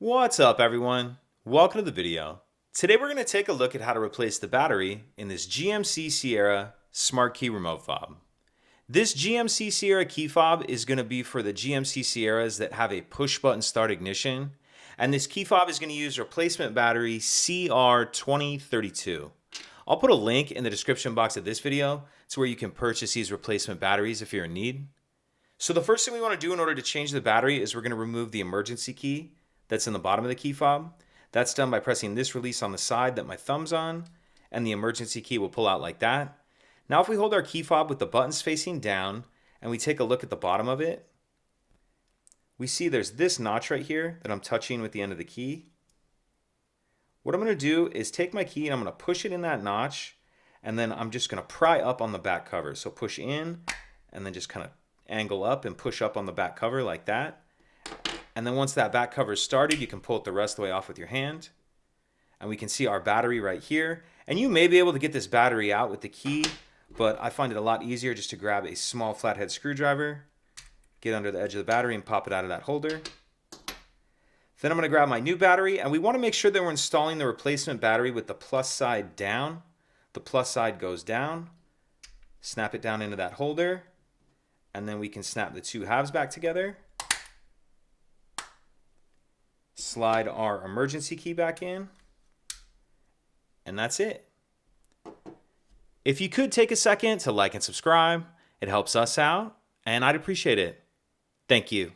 What's up, everyone? Welcome to the video. Today we're going to take a look at how to replace the battery in this GMC Sierra Smart Key Remote Fob. This GMC Sierra key fob is going to be for the GMC Sierras that have a push button start ignition, and this key fob is going to use replacement battery CR2032. I'll put a link in the description box of this video to where you can purchase these replacement batteries if you're in need. So the first thing we want to do in order to change the battery is we're going to remove the emergency key that's in the bottom of the key fob. That's done by pressing this release on the side that my thumb's on, and the emergency key will pull out like that. Now if we hold our key fob with the buttons facing down and we take a look at the bottom of it, we see there's this notch right here that I'm touching with the end of the key. What I'm going to do is take my key and I'm going to push it in that notch, and then I'm just going to pry up on the back cover. So push in and then just kind of angle up and push up on the back cover like that. And then once that back cover is started, you can pull it the rest of the way off with your hand. And we can see our battery right here. And you may be able to get this battery out with the key, but I find it a lot easier just to grab a small flathead screwdriver, get under the edge of the battery and pop it out of that holder. Then I'm going to grab my new battery, and we want to make sure that we're installing the replacement battery with the plus side down. The plus side goes down, snap it down into that holder, and then we can snap the two halves back together. Slide our emergency key back in, and that's it. If you could take a second to like and subscribe, it helps us out, and I'd appreciate it. Thank you.